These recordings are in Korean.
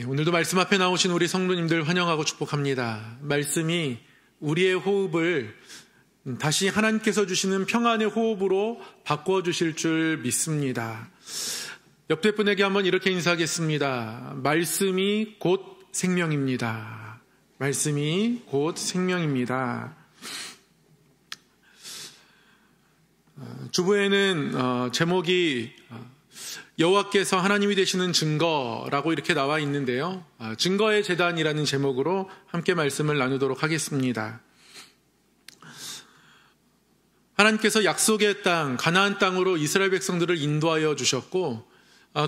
오늘도 말씀 앞에 나오신 우리 성도님들 환영하고 축복합니다. 말씀이 우리의 호흡을 다시 하나님께서 주시는 평안의 호흡으로 바꿔주실 줄 믿습니다. 옆에 분에게 한번 이렇게 인사하겠습니다. 말씀이 곧 생명입니다. 말씀이 곧 생명입니다. 주보에는 제목이 여호와께서 하나님이 되시는 증거라고 이렇게 나와 있는데요. 증거의 제단이라는 제목으로 함께 말씀을 나누도록 하겠습니다. 하나님께서 약속의 땅, 가나안 땅으로 이스라엘 백성들을 인도하여 주셨고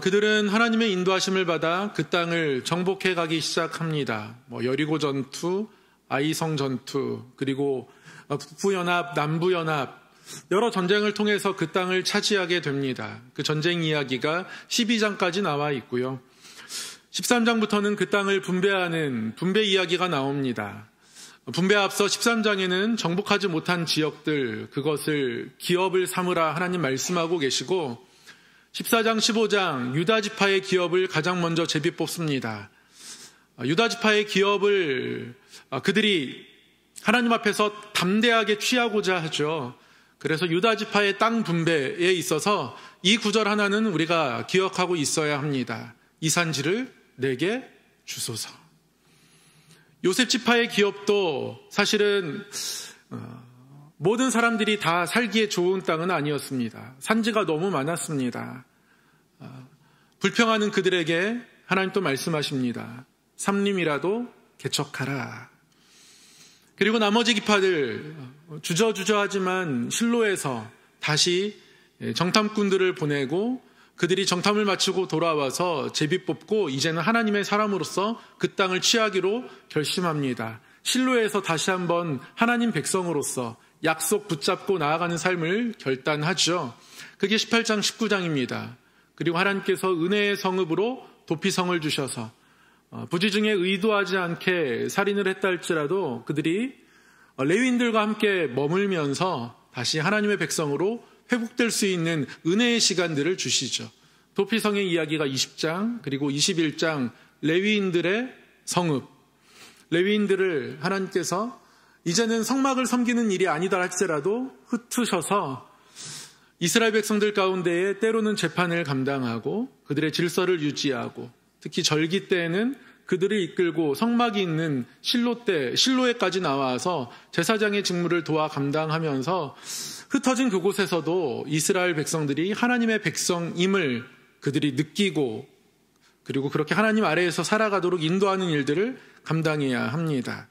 그들은 하나님의 인도하심을 받아 그 땅을 정복해 가기 시작합니다. 여리고 전투, 아이성 전투, 그리고 북부연합, 남부연합 여러 전쟁을 통해서 그 땅을 차지하게 됩니다. 그 전쟁 이야기가 12장까지 나와 있고요. 13장부터는 그 땅을 분배하는 분배 이야기가 나옵니다. 분배 앞서 13장에는 정복하지 못한 지역들, 그것을 기업을 삼으라 하나님 말씀하고 계시고 14장, 15장 유다 지파의 기업을 가장 먼저 제비 뽑습니다. 유다 지파의 기업을 그들이 하나님 앞에서 담대하게 취하고자 하죠. 그래서 유다 지파의 땅 분배에 있어서 이 구절 하나는 우리가 기억하고 있어야 합니다. 이 산지를 내게 주소서. 요셉 지파의 기업도 사실은 모든 사람들이 다 살기에 좋은 땅은 아니었습니다. 산지가 너무 많았습니다. 불평하는 그들에게 하나님 또 말씀하십니다. 삼림이라도 개척하라. 그리고 나머지 기파들 주저하지만 실로에서 다시 정탐꾼들을 보내고 그들이 정탐을 마치고 돌아와서 제비 뽑고 이제는 하나님의 사람으로서 그 땅을 취하기로 결심합니다. 실로에서 다시 한번 하나님 백성으로서 약속 붙잡고 나아가는 삶을 결단하죠. 그게 18장 19장입니다. 그리고 하나님께서 은혜의 성읍으로 도피성을 주셔서 부지중에 의도하지 않게 살인을 했다 할지라도 그들이 레위인들과 함께 머물면서 다시 하나님의 백성으로 회복될 수 있는 은혜의 시간들을 주시죠. 도피성의 이야기가 20장 그리고 21장 레위인들의 성읍. 레위인들을 하나님께서 이제는 성막을 섬기는 일이 아니다 할지라도 흩으셔서 이스라엘 백성들 가운데에 때로는 재판을 감당하고 그들의 질서를 유지하고 특히 절기 때에는 그들을 이끌고 성막이 있는 실로에까지 나와서 제사장의 직무를 도와 감당하면서 흩어진 그곳에서도 이스라엘 백성들이 하나님의 백성임을 그들이 느끼고 그리고 그렇게 하나님 아래에서 살아가도록 인도하는 일들을 감당해야 합니다.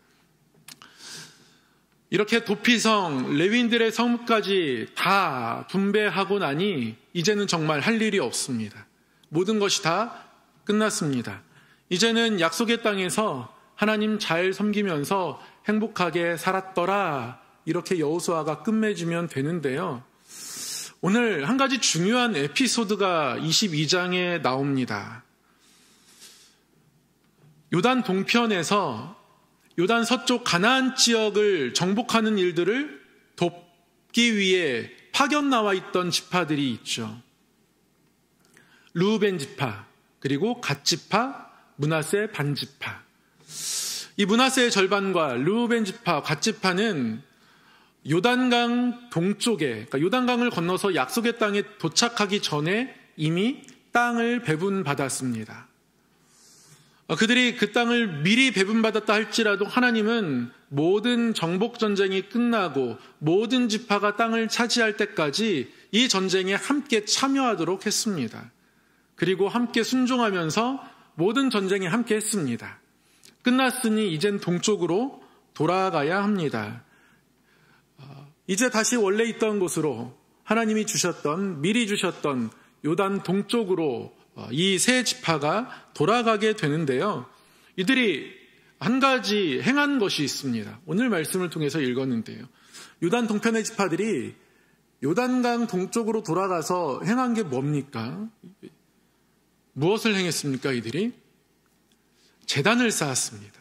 이렇게 도피성, 레위인들의 성읍까지 다 분배하고 나니 이제는 정말 할 일이 없습니다. 모든 것이 다 끝났습니다. 이제는 약속의 땅에서 하나님 잘 섬기면서 행복하게 살았더라. 이렇게 여호수아가 끝맺으면 되는데요. 오늘 한 가지 중요한 에피소드가 22장에 나옵니다. 요단 동편에서 요단 서쪽 가나안 지역을 정복하는 일들을 돕기 위해 파견 나와 있던 지파들이 있죠. 르우벤 지파, 그리고 갓 지파, 므낫세 반 지파. 이 므낫세의 절반과 르우벤 지파, 갓 지파는 요단강 동쪽에, 그러니까 요단강을 건너서 약속의 땅에 도착하기 전에 이미 땅을 배분받았습니다. 그들이 그 땅을 미리 배분받았다 할지라도 하나님은 모든 정복 전쟁이 끝나고 모든 지파가 땅을 차지할 때까지 이 전쟁에 함께 참여하도록 했습니다. 그리고 함께 순종하면서 모든 전쟁에 함께 했습니다. 끝났으니 이젠 동쪽으로 돌아가야 합니다. 이제 다시 원래 있던 곳으로 하나님이 주셨던, 미리 주셨던 요단 동쪽으로 이 세 지파가 돌아가게 되는데요. 이들이 한 가지 행한 것이 있습니다. 오늘 말씀을 통해서 읽었는데요. 요단 동편의 지파들이 요단강 동쪽으로 돌아가서 행한 게 뭡니까? 무엇을 행했습니까? 이들이 제단을 쌓았습니다.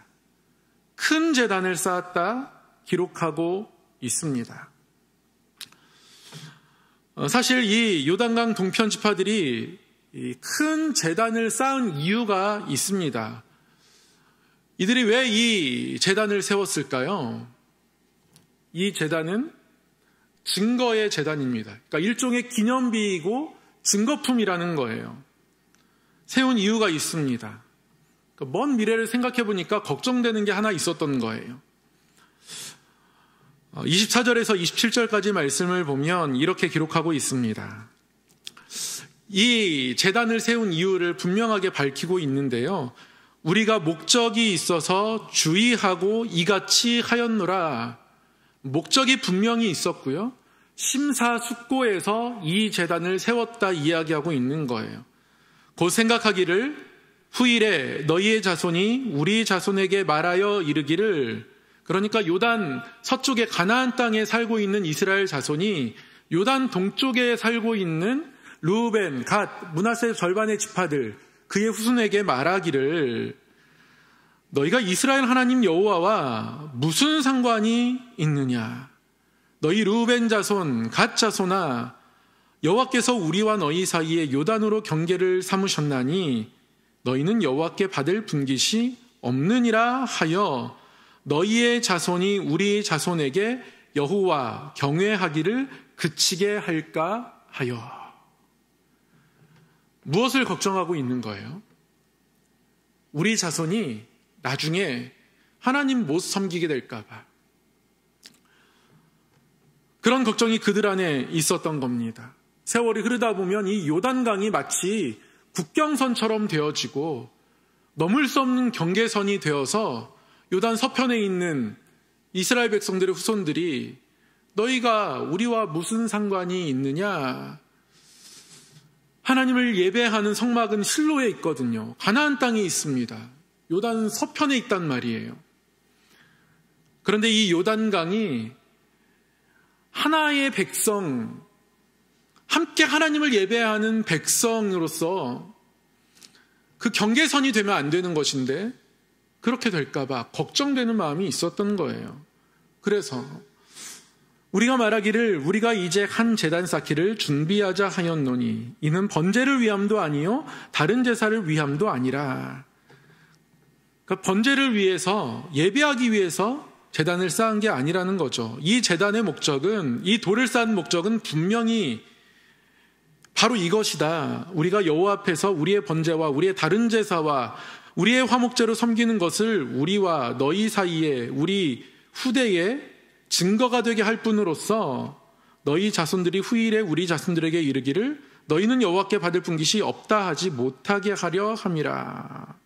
큰 제단을 쌓았다 기록하고 있습니다. 사실 이 요단강 동편 지파들이 큰 제단을 쌓은 이유가 있습니다. 이들이 왜 이 제단을 세웠을까요? 이 제단은 증거의 제단입니다. 그러니까 일종의 기념비이고 증거품이라는 거예요. 세운 이유가 있습니다. 그러니까 먼 미래를 생각해 보니까 걱정되는 게 하나 있었던 거예요. 24절에서 27절까지 말씀을 보면 이렇게 기록하고 있습니다. 이 제단을 세운 이유를 분명하게 밝히고 있는데요. 우리가 목적이 있어서 주의하고 이같이 하였노라. 목적이 분명히 있었고요. 심사숙고해서 이 제단을 세웠다 이야기하고 있는 거예요. 곧 생각하기를 후일에 너희의 자손이 우리 자손에게 말하여 이르기를, 그러니까 요단 서쪽의 가나안 땅에 살고 있는 이스라엘 자손이 요단 동쪽에 살고 있는 르우벤, 갓, 므낫세 절반의 지파들, 그의 후손에게 말하기를 너희가 이스라엘 하나님 여호와와 무슨 상관이 있느냐? 너희 르우벤 자손, 갓 자손아, 여호와께서 우리와 너희 사이에 요단으로 경계를 삼으셨나니 너희는 여호와께 받을 분깃이 없느니라 하여 너희의 자손이 우리 자손에게 여호와 경외하기를 그치게 할까 하여. 무엇을 걱정하고 있는 거예요? 우리 자손이 나중에 하나님 못 섬기게 될까 봐. 그런 걱정이 그들 안에 있었던 겁니다. 세월이 흐르다 보면 이 요단강이 마치 국경선처럼 되어지고 넘을 수 없는 경계선이 되어서 요단 서편에 있는 이스라엘 백성들의 후손들이 너희가 우리와 무슨 상관이 있느냐? 하나님을 예배하는 성막은 실로에 있거든요. 가나안 땅에 있습니다. 요단 서편에 있단 말이에요. 그런데 이 요단강이 하나의 백성, 함께 하나님을 예배하는 백성으로서 그 경계선이 되면 안 되는 것인데 그렇게 될까봐 걱정되는 마음이 있었던 거예요. 그래서 우리가 말하기를 우리가 이제 한 제단 쌓기를 준비하자 하였노니 이는 번제를 위함도 아니요 다른 제사를 위함도 아니라. 그러니까 번제를 위해서, 예배하기 위해서 제단을 쌓은 게 아니라는 거죠. 이 제단의 목적은, 이 돌을 쌓은 목적은 분명히 바로 이것이다. 우리가 여호와 앞에서 우리의 번제와 우리의 다른 제사와 우리의 화목제로 섬기는 것을 우리와 너희 사이에, 우리 후대에 증거가 되게 할 뿐으로써 너희 자손들이 후일에 우리 자손들에게 이르기를 너희는 여호와께 받을 분깃이 없다 하지 못하게 하려 함이라.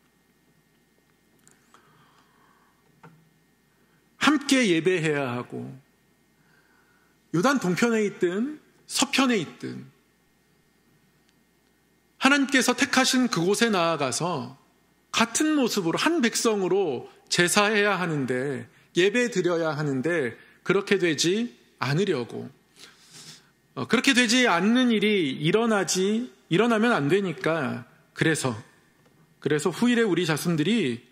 함께 예배해야 하고 요단 동편에 있든 서편에 있든 하나님께서 택하신 그곳에 나아가서 같은 모습으로 한 백성으로 제사해야 하는데, 예배 드려야 하는데 그렇게 되지 않으려고, 그렇게 되지 않는 일이 일어나면 안 되니까 그래서 후일에 우리 자손들이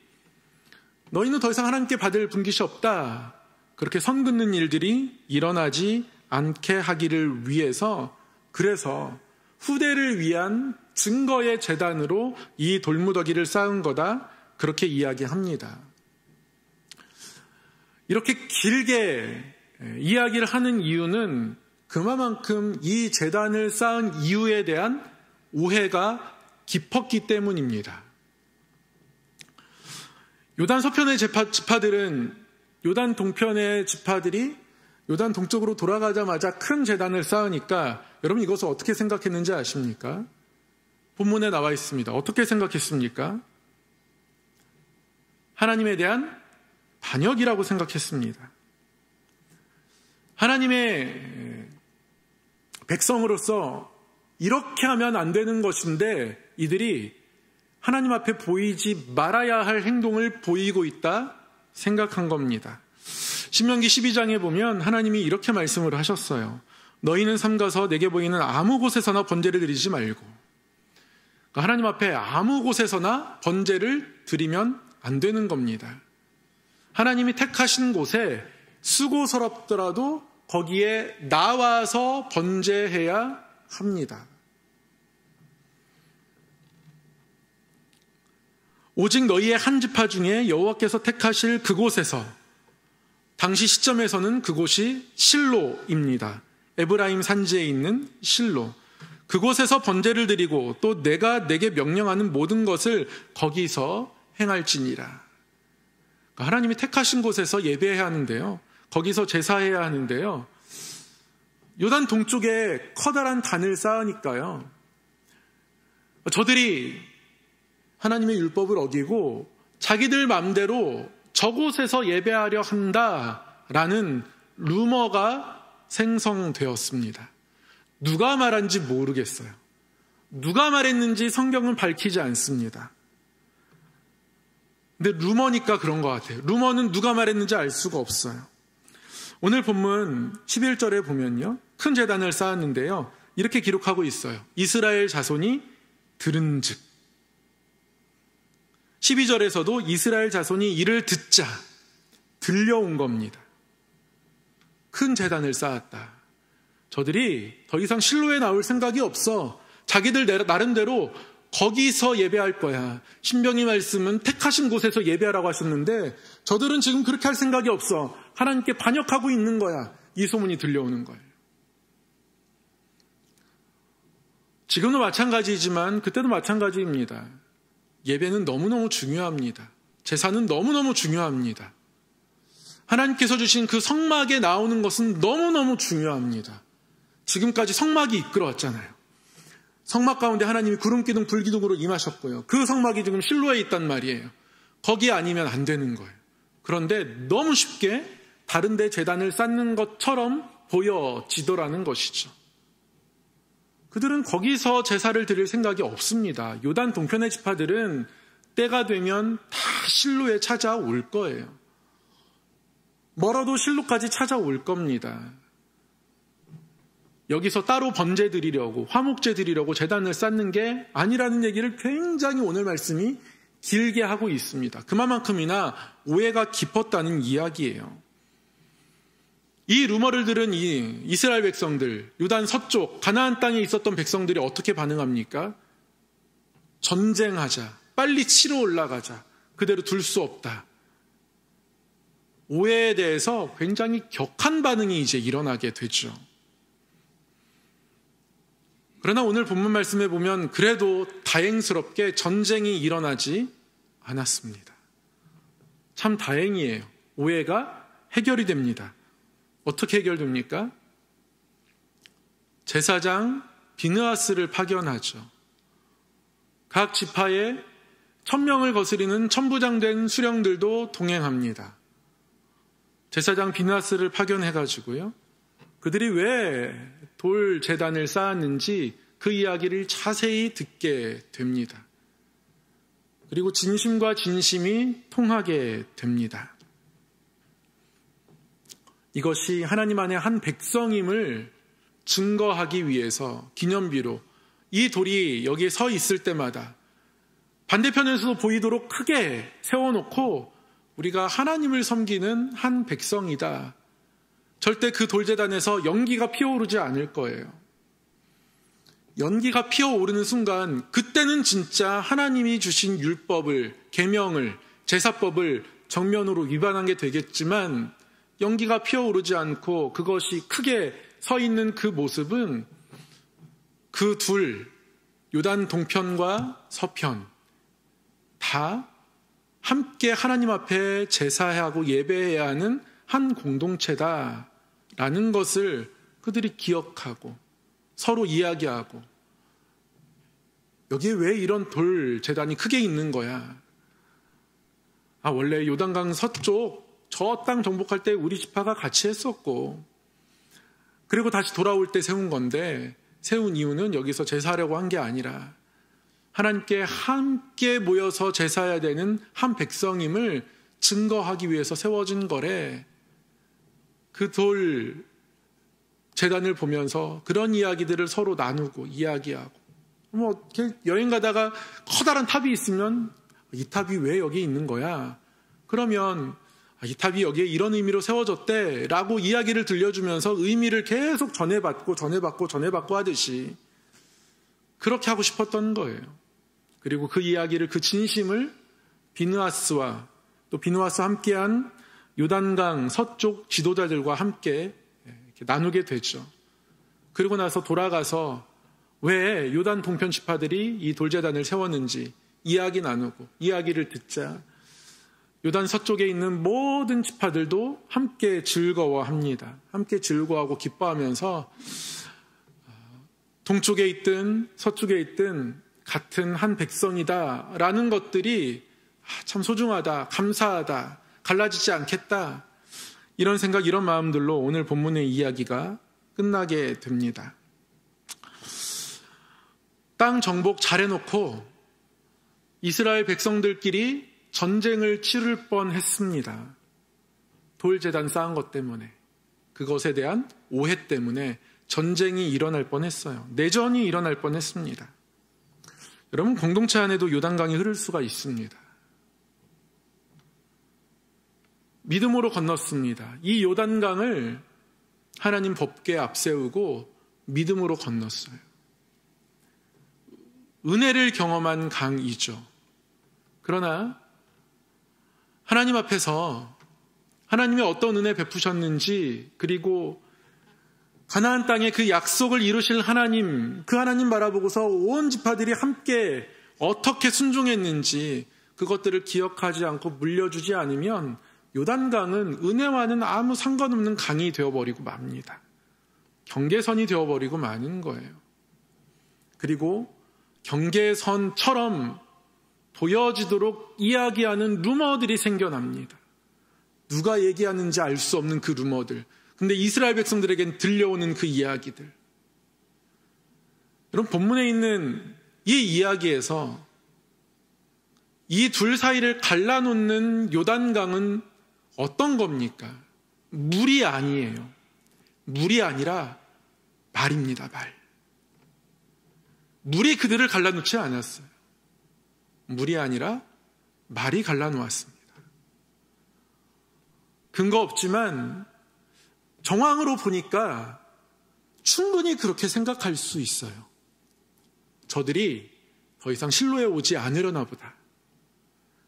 너희는 더 이상 하나님께 받을 분깃이 없다, 그렇게 선 긋는 일들이 일어나지 않게 하기를 위해서, 그래서 후대를 위한 증거의 제단으로 이 돌무더기를 쌓은 거다, 그렇게 이야기합니다. 이렇게 길게 이야기를 하는 이유는 그만큼 이 제단을 쌓은 이유에 대한 오해가 깊었기 때문입니다. 요단 서편의 지파들은, 요단 동편의 지파들이 요단 동쪽으로 돌아가자마자 큰 제단을 쌓으니까 여러분 이것을 어떻게 생각했는지 아십니까? 본문에 나와 있습니다. 어떻게 생각했습니까? 하나님에 대한 반역이라고 생각했습니다. 하나님의 백성으로서 이렇게 하면 안 되는 것인데 이들이 하나님 앞에 보이지 말아야 할 행동을 보이고 있다 생각한 겁니다. 신명기 12장에 보면 하나님이 이렇게 말씀을 하셨어요. 너희는 삼가서 내게 보이는 아무 곳에서나 번제를 드리지 말고. 그러니까 하나님 앞에 아무 곳에서나 번제를 드리면 안 되는 겁니다. 하나님이 택하신 곳에 수고스럽더라도 거기에 나와서 번제해야 합니다. 오직 너희의 한 지파 중에 여호와께서 택하실 그곳에서, 당시 시점에서는 그곳이 실로입니다. 에브라임 산지에 있는 실로. 그곳에서 번제를 드리고 또 내가 내게 명령하는 모든 것을 거기서 행할지니라. 그러니까 하나님이 택하신 곳에서 예배해야 하는데요, 거기서 제사해야 하는데요, 요단 동쪽에 커다란 단을 쌓으니까요, 저들이 하나님의 율법을 어기고 자기들 마음대로 저곳에서 예배하려 한다라는 루머가 생성되었습니다. 누가 말한지 모르겠어요. 누가 말했는지 성경은 밝히지 않습니다. 근데 루머니까 그런 것 같아요. 루머는 누가 말했는지 알 수가 없어요. 오늘 본문 11절에 보면요, 큰 제단을 쌓았는데요, 이렇게 기록하고 있어요. 이스라엘 자손이 들은즉. 12절에서도 이스라엘 자손이 이를 듣자, 들려온 겁니다. 큰 제단을 쌓았다. 저들이 더 이상 실로에 나올 생각이 없어. 자기들 나름대로 거기서 예배할 거야. 신명기 말씀은 택하신 곳에서 예배하라고 하셨는데 저들은 지금 그렇게 할 생각이 없어. 하나님께 반역하고 있는 거야. 이 소문이 들려오는 거예요. 지금도 마찬가지지만 그때도 마찬가지입니다. 예배는 너무너무 중요합니다. 제사는 너무너무 중요합니다. 하나님께서 주신 그 성막에 나오는 것은 너무너무 중요합니다. 지금까지 성막이 이끌어왔잖아요. 성막 가운데 하나님이 구름기둥 불기둥으로 임하셨고요. 그 성막이 지금 실로에 있단 말이에요. 거기 아니면 안 되는 거예요. 그런데 너무 쉽게 다른 데 제단을 쌓는 것처럼 보여지더라는 것이죠. 그들은 거기서 제사를 드릴 생각이 없습니다. 요단 동편의 지파들은 때가 되면 다 실로에 찾아올 거예요. 멀어도 실로까지 찾아올 겁니다. 여기서 따로 번제 드리려고, 화목제 드리려고 제단을 쌓는 게 아니라는 얘기를 굉장히 오늘 말씀이 길게 하고 있습니다. 그만큼이나 오해가 깊었다는 이야기예요. 이 루머를 들은 이 이스라엘 백성들, 유단 서쪽 가나안 땅에 있었던 백성들이 어떻게 반응합니까? 전쟁하자, 빨리 치러 올라가자, 그대로 둘 수 없다. 오해에 대해서 굉장히 격한 반응이 이제 일어나게 되죠. 그러나 오늘 본문 말씀에 보면 그래도 다행스럽게 전쟁이 일어나지 않았습니다. 참 다행이에요. 오해가 해결이 됩니다. 어떻게 해결됩니까? 제사장 비느하스를 파견하죠. 각 지파에 1000명을 거스리는 천부장된 수령들도 동행합니다. 제사장 비느하스를 파견해가지고요, 그들이 왜 돌 제단을 쌓았는지 그 이야기를 자세히 듣게 됩니다. 그리고 진심과 진심이 통하게 됩니다. 이것이 하나님 안에 한 백성임을 증거하기 위해서 기념비로 이 돌이 여기에 서 있을 때마다 반대편에서도 보이도록 크게 세워놓고 우리가 하나님을 섬기는 한 백성이다. 절대 그 돌제단에서 연기가 피어오르지 않을 거예요. 연기가 피어오르는 순간 그때는 진짜 하나님이 주신 율법을, 계명을, 제사법을 정면으로 위반한 게 되겠지만 연기가 피어오르지 않고 그것이 크게 서 있는 그 모습은 그 둘, 요단 동편과 서편 다 함께 하나님 앞에 제사하고 예배해야 하는 한 공동체다라는 것을 그들이 기억하고 서로 이야기하고, 여기에 왜 이런 돌 제단이 크게 있는 거야? 원래 요단강 서쪽 저 땅 정복할 때 우리 지파가 같이 했었고, 그리고 다시 돌아올 때 세운 건데, 세운 이유는 여기서 제사하려고 한 게 아니라 하나님께 함께 모여서 제사해야 되는 한 백성임을 증거하기 위해서 세워진 거래. 그 돌 제단을 보면서 그런 이야기들을 서로 나누고 이야기하고, 여행 가다가 커다란 탑이 있으면 이 탑이 왜 여기 있는 거야? 그러면 이 탑이 여기에 이런 의미로 세워졌대 라고 이야기를 들려주면서 의미를 계속 전해받고 하듯이 그렇게 하고 싶었던 거예요. 그리고 그 이야기를, 그 진심을 비느하스와 또 비느하스와 함께한 요단강 서쪽 지도자들과 함께 이렇게 나누게 되죠. 그리고 나서 돌아가서 왜 요단 동편 지파들이 이 돌제단을 세웠는지 이야기 나누고 이야기를 듣자 요단 서쪽에 있는 모든 지파들도 함께 즐거워합니다. 함께 즐거워하고 기뻐하면서 동쪽에 있든 서쪽에 있든 같은 한 백성이다라는 것들이 참 소중하다, 감사하다, 갈라지지 않겠다, 이런 생각, 이런 마음들로 오늘 본문의 이야기가 끝나게 됩니다. 땅 정복 잘해놓고 이스라엘 백성들끼리 전쟁을 치를 뻔했습니다. 돌제단 쌓은 것 때문에, 그것에 대한 오해 때문에 전쟁이 일어날 뻔했어요. 내전이 일어날 뻔했습니다. 여러분, 공동체 안에도 요단강이 흐를 수가 있습니다. 믿음으로 건넜습니다. 이 요단강을 하나님 법궤에 앞세우고 믿음으로 건넜어요. 은혜를 경험한 강이죠. 그러나 하나님 앞에서 하나님이 어떤 은혜 베푸셨는지, 그리고 가나안 땅에 그 약속을 이루실 하나님, 그 하나님 바라보고서 온 지파들이 함께 어떻게 순종했는지 그것들을 기억하지 않고 물려주지 않으면 요단강은 은혜와는 아무 상관없는 강이 되어버리고 맙니다. 경계선이 되어버리고 마는 거예요. 그리고 경계선처럼 보여지도록 이야기하는 루머들이 생겨납니다. 누가 얘기하는지 알 수 없는 그 루머들. 근데 이스라엘 백성들에겐 들려오는 그 이야기들. 여러분, 본문에 있는 이 이야기에서 이 둘 사이를 갈라놓는 요단강은 어떤 겁니까? 물이 아니에요. 물이 아니라 말입니다, 말. 물이 그들을 갈라놓지 않았어요. 물이 아니라 말이 갈라놓았습니다. 근거 없지만 정황으로 보니까 충분히 그렇게 생각할 수 있어요. 저들이 더 이상 실로에 오지 않으려나 보다.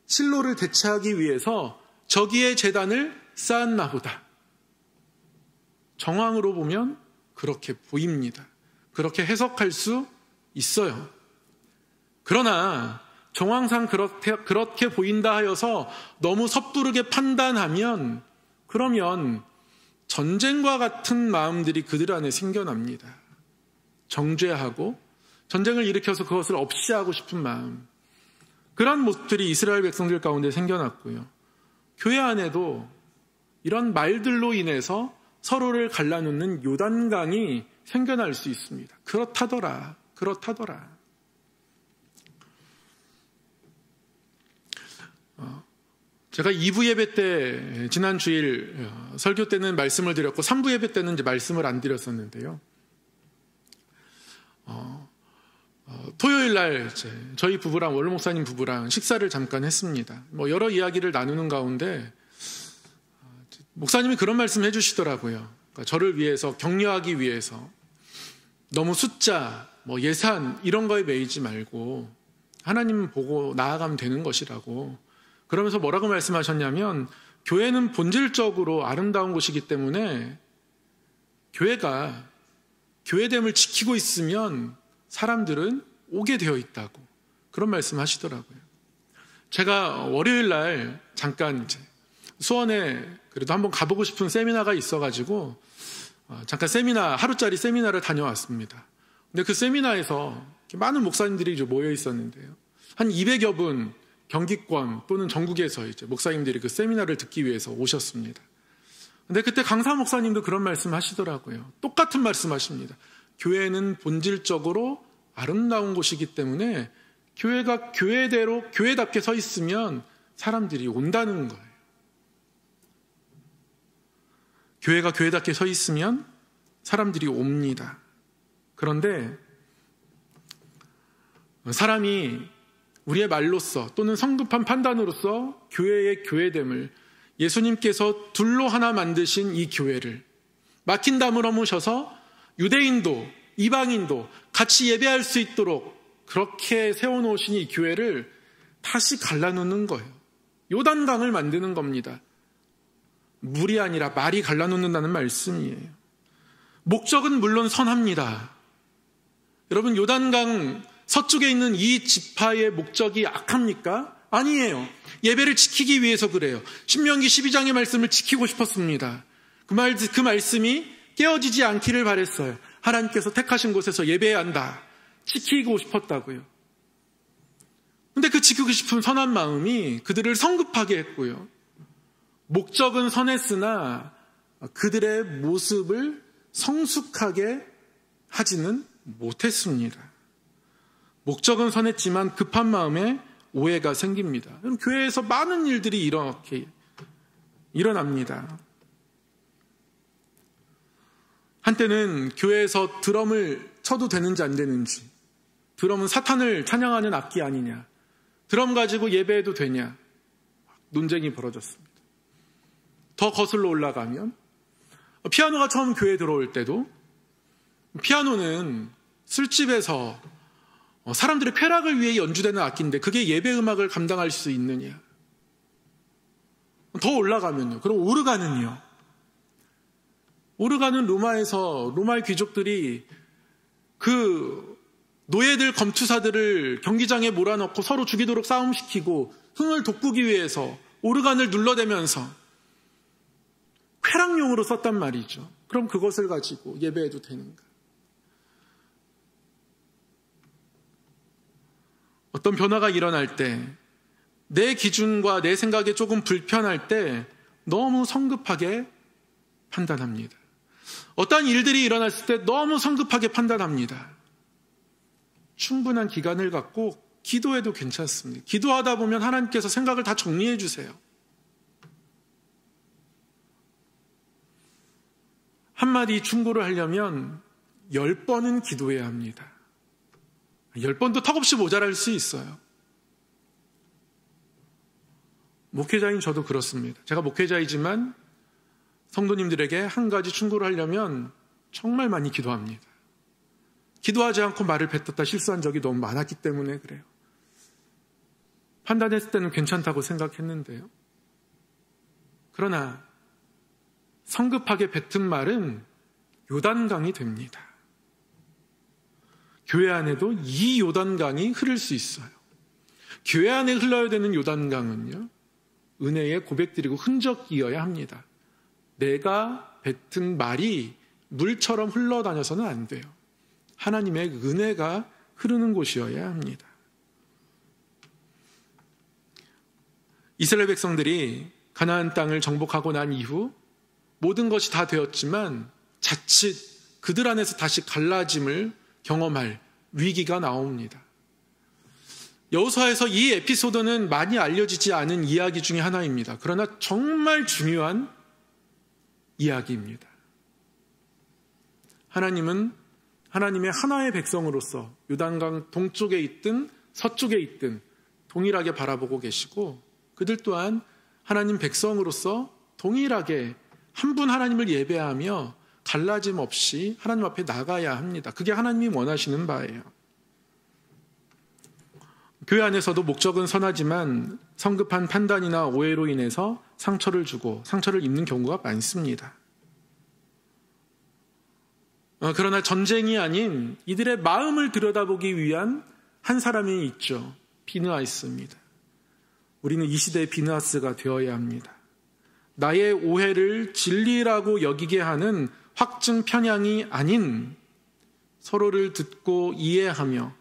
실로를 대체하기 위해서 저기에 제단을 쌓았나 보다. 정황으로 보면 그렇게 보입니다. 그렇게 해석할 수 있어요. 그러나 정황상 그렇게 보인다 하여서 너무 섣부르게 판단하면, 그러면 전쟁과 같은 마음들이 그들 안에 생겨납니다. 정죄하고 전쟁을 일으켜서 그것을 없이 하고 싶은 마음, 그런 모습들이 이스라엘 백성들 가운데 생겨났고요. 교회 안에도 이런 말들로 인해서 서로를 갈라놓는 요단강이 생겨날 수 있습니다. 그렇다더라. 제가 2부 예배 때, 지난 주일 설교 때는 말씀을 드렸고 3부 예배 때는 이제 말씀을 안 드렸었는데요. 토요일 날 저희 부부랑, 원로 목사님 부부랑 식사를 잠깐 했습니다. 여러 이야기를 나누는 가운데 목사님이 그런 말씀 해주시더라고요. 그러니까 저를 위해서, 격려하기 위해서 너무 숫자, 예산 이런 거에 매이지 말고 하나님 보고 나아가면 되는 것이라고. 그러면서 뭐라고 말씀하셨냐면, 교회는 본질적으로 아름다운 곳이기 때문에 교회가 교회됨을 지키고 있으면 사람들은 오게 되어 있다고, 그런 말씀 하시더라고요. 제가 월요일 날 잠깐 수원에 그래도 한번 가보고 싶은 세미나가 있어가지고 잠깐 하루짜리 세미나를 다녀왔습니다. 근데 그 세미나에서 많은 목사님들이 모여 있었는데요. 한 200여 분, 경기권 또는 전국에서 이제 목사님들이 그 세미나를 듣기 위해서 오셨습니다. 근데 그때 강사 목사님도 그런 말씀 하시더라고요. 똑같은 말씀 하십니다. 교회는 본질적으로 아름다운 곳이기 때문에 교회가 교회대로 교회답게 서 있으면 사람들이 온다는 거예요. 교회가 교회답게 서 있으면 사람들이 옵니다. 그런데 사람이 우리의 말로써 또는 성급한 판단으로서 교회의 교회됨을, 예수님께서 둘로 하나 만드신 이 교회를 막힌 담을 허무셔서 유대인도 이방인도 같이 예배할 수 있도록 그렇게 세워놓으신 이 교회를 다시 갈라놓는 거예요. 요단강을 만드는 겁니다. 물이 아니라 말이 갈라놓는다는 말씀이에요. 목적은 물론 선합니다. 여러분, 요단강 서쪽에 있는 이 지파의 목적이 악합니까? 아니에요. 예배를 지키기 위해서 그래요. 신명기 12장의 말씀을 지키고 싶었습니다. 그 말씀이 깨어지지 않기를 바랬어요. 하나님께서 택하신 곳에서 예배해야 한다. 지키고 싶었다고요. 근데 그 지키고 싶은 선한 마음이 그들을 성급하게 했고요. 목적은 선했으나 그들의 모습을 성숙하게 하지는 못했습니다. 목적은 선했지만 급한 마음에 오해가 생깁니다. 교회에서 많은 일들이 이렇게 일어납니다. 한때는 교회에서 드럼을 쳐도 되는지 안 되는지, 드럼은 사탄을 찬양하는 악기 아니냐, 드럼 가지고 예배해도 되냐, 논쟁이 벌어졌습니다. 더 거슬러 올라가면 피아노가 처음 교회에 들어올 때도 피아노는 술집에서 사람들의 쾌락을 위해 연주되는 악기인데 그게 예배 음악을 감당할 수 있느냐. 더 올라가면요. 그럼 오르간은요. 오르간은 로마의 귀족들이 그 노예들, 검투사들을 경기장에 몰아넣고 서로 죽이도록 싸움시키고 흥을 돋구기 위해서 오르간을 눌러대면서 쾌락용으로 썼단 말이죠. 그럼 그것을 가지고 예배해도 되는가? 어떤 변화가 일어날 때, 내 기준과 내 생각에 조금 불편할 때 너무 성급하게 판단합니다. 어떠한 일들이 일어났을 때 너무 성급하게 판단합니다. 충분한 기간을 갖고 기도해도 괜찮습니다. 기도하다 보면 하나님께서 생각을 다 정리해 주세요. 한마디 충고를 하려면 10번은 기도해야 합니다. 10번도 턱없이 모자랄 수 있어요. 목회자인 저도 그렇습니다. 제가 목회자이지만 성도님들에게 한 가지 충고를 하려면 정말 많이 기도합니다. 기도하지 않고 말을 뱉었다 실수한 적이 너무 많았기 때문에 그래요. 판단했을 때는 괜찮다고 생각했는데요. 그러나 성급하게 뱉은 말은 요단강이 됩니다. 교회 안에도 이 요단강이 흐를 수 있어요. 교회 안에 흘러야 되는 요단강은요, 은혜의 고백드리고 흔적이어야 합니다. 내가 뱉은 말이 물처럼 흘러다녀서는 안 돼요. 하나님의 은혜가 흐르는 곳이어야 합니다. 이스라엘 백성들이 가나안 땅을 정복하고 난 이후 모든 것이 다 되었지만 자칫 그들 안에서 다시 갈라짐을 경험할 위기가 나옵니다. 여호수아에서 이 에피소드는 많이 알려지지 않은 이야기 중에 하나입니다. 그러나 정말 중요한 이야기입니다. 하나님은 하나님의 하나의 백성으로서 요단강 동쪽에 있든 서쪽에 있든 동일하게 바라보고 계시고 그들 또한 하나님 백성으로서 동일하게 한 분 하나님을 예배하며 갈라짐 없이 하나님 앞에 나가야 합니다. 그게 하나님이 원하시는 바예요. 교회 안에서도 목적은 선하지만 성급한 판단이나 오해로 인해서 상처를 주고 상처를 입는 경우가 많습니다. 그러나 전쟁이 아닌 이들의 마음을 들여다보기 위한 한 사람이 있죠. 비느하스입니다. 우리는 이 시대의 비느하스가 되어야 합니다. 나의 오해를 진리라고 여기게 하는 확증 편향이 아닌 서로를 듣고 이해하며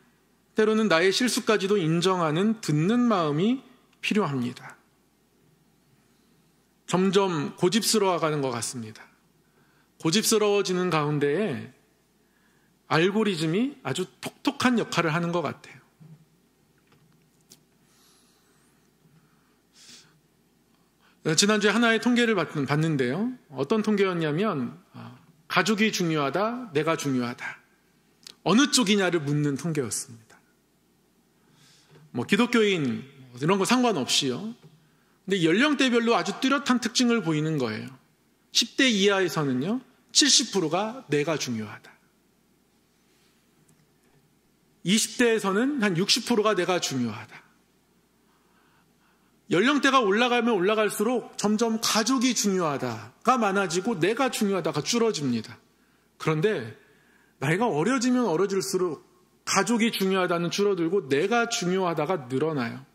때로는 나의 실수까지도 인정하는 듣는 마음이 필요합니다. 점점 고집스러워가는 것 같습니다. 고집스러워지는 가운데에 알고리즘이 아주 톡톡한 역할을 하는 것 같아요. 지난주에 하나의 통계를 봤는데요. 어떤 통계였냐면 가족이 중요하다, 내가 중요하다. 어느 쪽이냐를 묻는 통계였습니다. 기독교인 이런 거 상관없이요. 근데 연령대별로 아주 뚜렷한 특징을 보이는 거예요. 10대 이하에서는요. 70%가 내가 중요하다. 20대에서는 한 60%가 내가 중요하다. 연령대가 올라가면 올라갈수록 점점 가족이 중요하다가 많아지고 내가 중요하다가 줄어집니다. 그런데 나이가 어려지면 어려질수록 가족이 중요하다는 줄어들고 내가 중요하다가 늘어나요.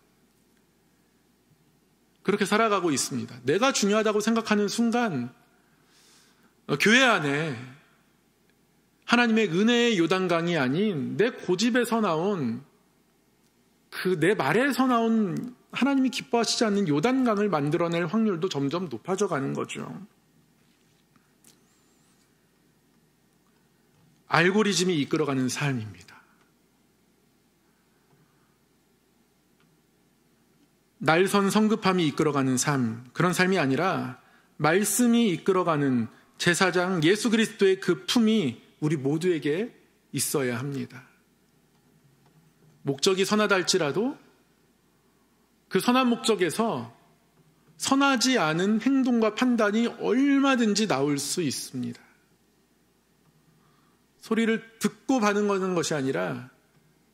그렇게 살아가고 있습니다. 내가 중요하다고 생각하는 순간 교회 안에 하나님의 은혜의 요단강이 아닌 내 고집에서 나온 내 말에서 나온 하나님이 기뻐하시지 않는 요단강을 만들어낼 확률도 점점 높아져 가는 거죠. 알고리즘이 이끌어가는 삶입니다. 날선 성급함이 이끌어가는 삶, 그런 삶이 아니라 말씀이 이끌어가는 제사장 예수 그리스도의 그 품이 우리 모두에게 있어야 합니다. 목적이 선하다 할지라도 그 선한 목적에서 선하지 않은 행동과 판단이 얼마든지 나올 수 있습니다. 소리를 듣고 반응하는 것이 아니라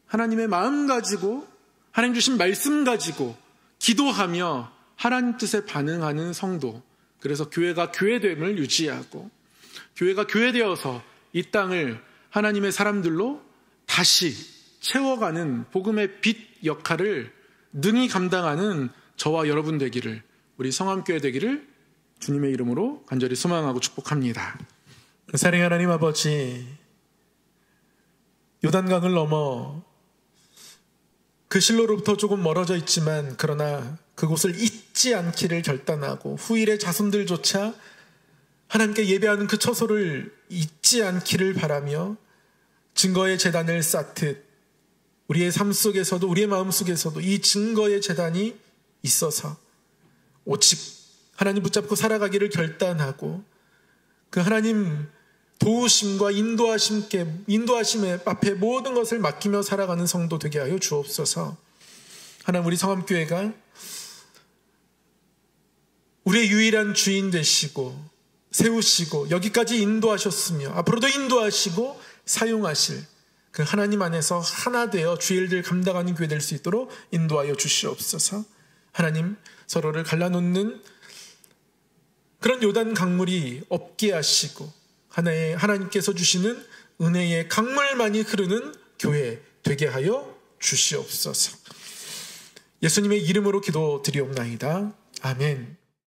하나님의 마음 가지고 하나님 주신 말씀 가지고 기도하며 하나님 뜻에 반응하는 성도, 그래서 교회가 교회됨을 유지하고 교회가 교회되어서 이 땅을 하나님의 사람들로 다시 채워가는 복음의 빛 역할을 능히 감당하는 저와 여러분 되기를, 우리 성함교회 되기를 주님의 이름으로 간절히 소망하고 축복합니다. 사랑하는 하나님 아버지, 요단강을 넘어 그 실로로부터 조금 멀어져 있지만 그러나 그곳을 잊지 않기를 결단하고 후일의 자손들조차 하나님께 예배하는 그 처소를 잊지 않기를 바라며 증거의 제단을 쌓듯 우리의 삶 속에서도 우리의 마음 속에서도 이 증거의 제단이 있어서 오직 하나님 붙잡고 살아가기를 결단하고 그 하나님 도우심과 인도하심의 앞에 모든 것을 맡기며 살아가는 성도 되게 하여 주옵소서. 하나님, 우리 성함교회가 우리의 유일한 주인 되시고 세우시고 여기까지 인도하셨으며 앞으로도 인도하시고 사용하실 그 하나님 안에서 하나 되어 주의 일들 감당하는 교회 될 수 있도록 인도하여 주시옵소서. 하나님, 서로를 갈라놓는 그런 요단 강물이 없게 하시고 하나님께서 주시는 은혜의 강물만이 흐르는 교회 되게 하여 주시옵소서. 예수님의 이름으로 기도드리옵나이다. 아멘.